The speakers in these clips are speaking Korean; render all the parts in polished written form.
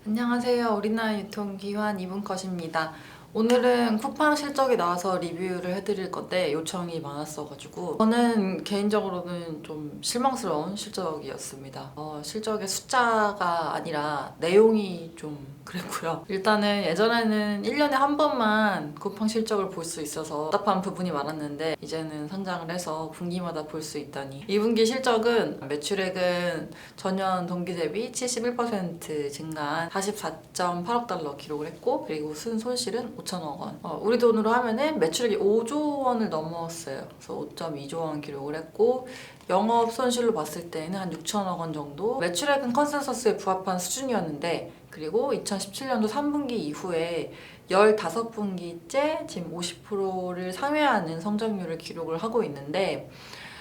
안녕하세요. 우리나라 유통기환 이분컷입니다. 오늘은 쿠팡 실적이 나와서 리뷰를 해드릴 건데 요청이 많았어가지고 저는 개인적으로는 좀 실망스러운 실적이었습니다. 실적의 숫자가 아니라 내용이 좀 그랬고요. 일단은 예전에는 1년에 한 번만 쿠팡 실적을 볼 수 있어서 답답한 부분이 많았는데 이제는 상장을 해서 분기마다 볼 수 있다니 2분기 실적은 매출액은 전년 동기 대비 71% 증가한 44.8억 달러 기록을 했고 그리고 순손실은 5천억 원. 우리 돈으로 하면은 매출액이 5조 원을 넘었어요. 그래서 5.2조 원 기록을 했고 영업 손실로 봤을 때는 한 6천억 원 정도. 매출액은 컨센서스에 부합한 수준이었는데 그리고 2017년도 3분기 이후에 15분기째 지금 50%를 상회하는 성장률을 기록을 하고 있는데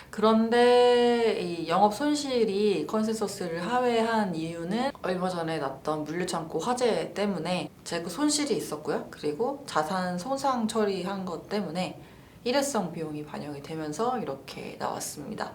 그런데 이 영업 손실이 컨센서스를 하회한 이유는 얼마 전에 났던 물류창고 화재 때문에 재고 손실이 있었고요. 그리고 자산 손상 처리한 것 때문에 일회성 비용이 반영이 되면서 이렇게 나왔습니다.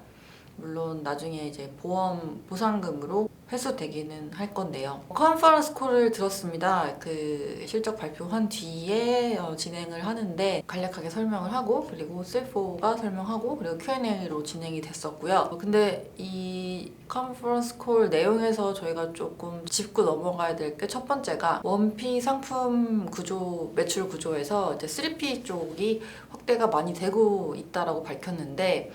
물론 나중에 이제 보험 보상금으로 회수되기는 할 건데요. 컨퍼런스 콜을 들었습니다. 그 실적 발표한 뒤에 진행을 하는데 간략하게 설명을 하고 그리고 CFO가 설명하고 그리고 Q&A로 진행이 됐었고요. 근데 이 컨퍼런스 콜 내용에서 저희가 조금 짚고 넘어가야 될 게 첫 번째가 1P 상품 구조, 매출 구조에서 이제 3P 쪽이 확대가 많이 되고 있다라고 밝혔는데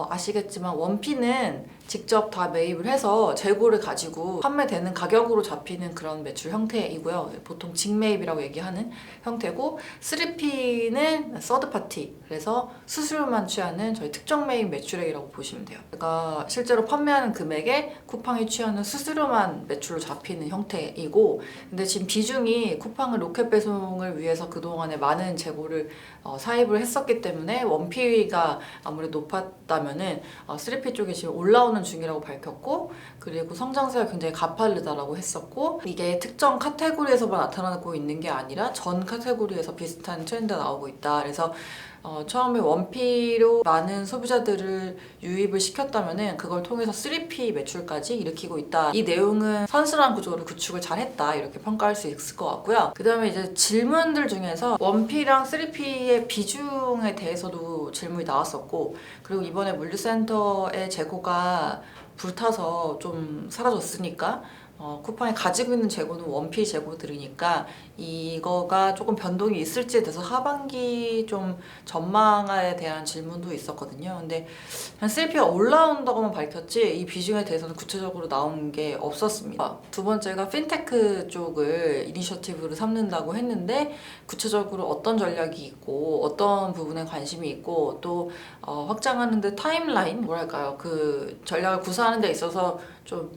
아시겠지만 1P는 직접 다 매입을 해서 재고를 가지고 판매되는 가격으로 잡히는 그런 매출 형태이고요. 보통 직매입이라고 얘기하는 형태고 3P는 서드파티, 그래서 수수료만 취하는 저희 특정 매입 매출액이라고 보시면 돼요. 그러니까 실제로 판매하는 금액에 쿠팡이 취하는 수수료만 매출로 잡히는 형태이고 근데 지금 비중이 쿠팡은 로켓 배송을 위해서 그동안에 많은 재고를 사입을 했었기 때문에 1P가 아무래도 높았다면은 3P 쪽에 지금 올라오는 중이라고 밝혔고 그리고 성장세가 굉장히 가파르다라고 했었고 이게 특정 카테고리에서만 나타나고 있는 게 아니라 전 카테고리에서 비슷한 트렌드가 나오고 있다. 그래서 처음에 1P로 많은 소비자들을 유입을 시켰다면은 그걸 통해서 3P 매출까지 일으키고 있다. 이 내용은 선순환 구조를 구축을 잘했다. 이렇게 평가할 수 있을 것 같고요. 그 다음에 이제 질문들 중에서 1P랑 3P의 비중에 대해서도 질문이 나왔었고 그리고 이번에 물류센터의 재고가 불타서 좀 사라졌으니까 쿠팡이 가지고 있는 재고는 1P 재고들이니까 이거가 조금 변동이 있을지에 대해서 하반기 좀 전망에 대한 질문도 있었거든요. 근데 한 3P가 올라온다고만 밝혔지 이 비중에 대해서는 구체적으로 나온 게 없었습니다. 두 번째가 핀테크 쪽을 이니셔티브로 삼는다고 했는데 구체적으로 어떤 전략이 있고 어떤 부분에 관심이 있고 또 확장하는데 타임라인 뭐랄까요 그 전략을 구사하는 데 있어서 좀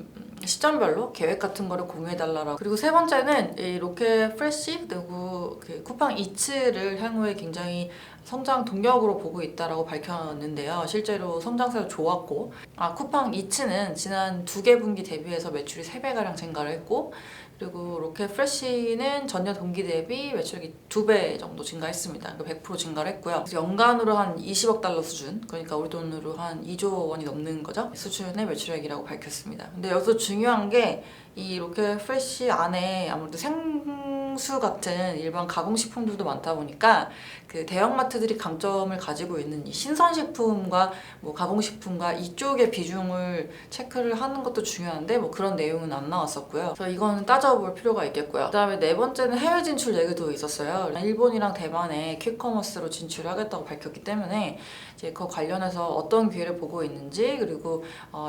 시점별로 계획 같은 거를 공유해달라고. 그리고 세 번째는 이 로켓 프레시 그리고 그 쿠팡 이츠를 향후에 굉장히 성장 동력으로 보고 있다라고 밝혔는데요. 실제로 성장세가 좋았고 쿠팡 이츠는 지난 2개 분기 대비해서 매출이 3배가량 증가를 했고 그리고 로켓 프레시는 전년 동기 대비 매출액이 2배 정도 증가했습니다. 100% 증가를 했고요. 그래서 연간으로 한 20억 달러 수준, 그러니까 우리 돈으로 한 2조 원이 넘는 거죠. 수준의 매출액이라고 밝혔습니다. 근데 여기서 중요한 게 이 로켓 프레시 안에 아무래도 생수 같은 일반 가공식품들도 많다 보니까 그 대형마트들이 강점을 가지고 있는 이 신선식품과 뭐 가공식품과 이쪽의 비중을 체크를 하는 것도 중요한데 뭐 그런 내용은 안 나왔었고요. 그래서 이거는 따져볼 필요가 있겠고요. 그 다음에 네 번째는 해외 진출 얘기도 있었어요. 일본이랑 대만에 퀵커머스로 진출을 하겠다고 밝혔기 때문에 이제 그 관련해서 어떤 기회를 보고 있는지 그리고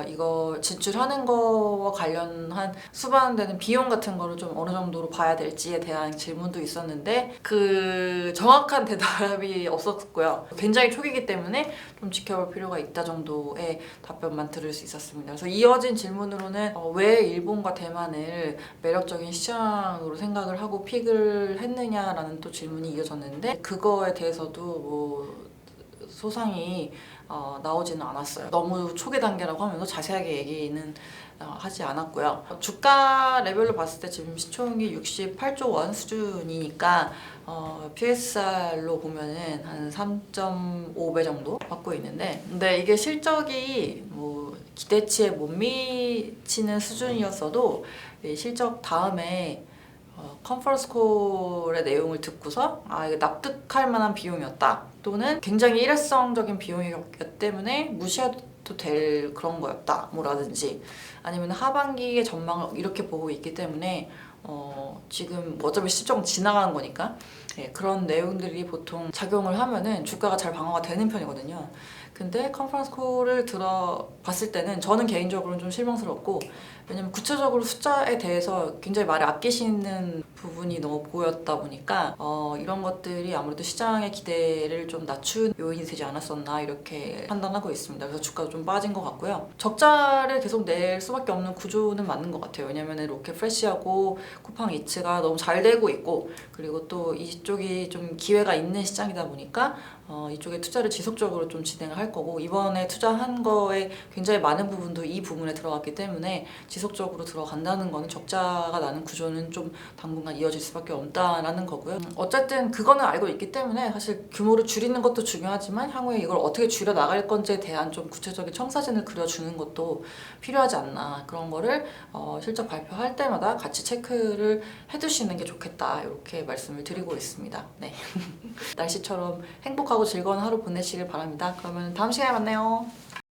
이거 진출하는 거와 관련한 수반되는 비용 같은 거를 좀 어느 정도로 봐야 될지에 대한 질문도 있었는데 그 정확한 대답이 없었고요. 굉장히 초기이기 때문에 좀 지켜볼 필요가 있다 정도의 답변만 들을 수 있었습니다. 그래서 이어진 질문으로는 왜 일본과 대만을 매력적인 시장으로 생각을 하고 픽을 했느냐라는 또 질문이 이어졌는데 그거에 대해서도 뭐 소상히 나오지는 않았어요. 너무 초기 단계라고 하면서 자세하게 얘기는 하지 않았고요. 주가 레벨로 봤을 때 지금 시총이 68조 원 수준이니까 PSR로 보면은 한 3.5배 정도 받고 있는데 근데 이게 실적이 뭐 기대치에 못 미치는 수준이었어도 이 실적 다음에 컨퍼런스 콜의 내용을 듣고서 이거 납득할 만한 비용이었다, 또는 굉장히 일회성적인 비용이었기 때문에 무시해도 될 그런 거였다 뭐라든지, 아니면 하반기의 전망을 이렇게 보고 있기 때문에 지금 어차피 실적은 지나가는 거니까 그런 내용들이 보통 작용을 하면은 주가가 잘 방어가 되는 편이거든요. 근데 컨퍼런스 콜을 들어봤을 때는 저는 개인적으로는 좀 실망스럽고, 왜냐면 구체적으로 숫자에 대해서 굉장히 말을 아끼시는 부분이 너무 보였다 보니까 이런 것들이 아무래도 시장의 기대를 좀 낮춘 요인이 되지 않았었나 이렇게 판단하고 있습니다. 그래서 주가가 좀 빠진 것 같고요. 적자를 계속 낼 수밖에 없는 구조는 맞는 것 같아요. 왜냐면 로켓프레시하고 쿠팡이츠가 너무 잘 되고 있고, 그리고 또 이쪽이 좀 기회가 있는 시장이다 보니까 이쪽에 투자를 지속적으로 좀 진행을 할 거고, 이번에 투자한 거에 굉장히 많은 부분도 이 부분에 들어갔기 때문에 지속적으로 들어간다는 거는 적자가 나는 구조는 좀 당분간 이어질 수밖에 없다라는 거고요. 어쨌든 그거는 알고 있기 때문에 사실 규모를 줄이는 것도 중요하지만 향후에 이걸 어떻게 줄여 나갈 건지에 대한 좀 구체적인 청사진을 그려주는 것도 필요하지 않나, 그런 거를 실적 발표할 때마다 같이 체크를 해두시는 게 좋겠다, 이렇게 말씀을 드리고 있습니다. 네. 날씨처럼 행복하고 즐거운 하루 보내시길 바랍니다. 그러면 다음 시간에 만나요.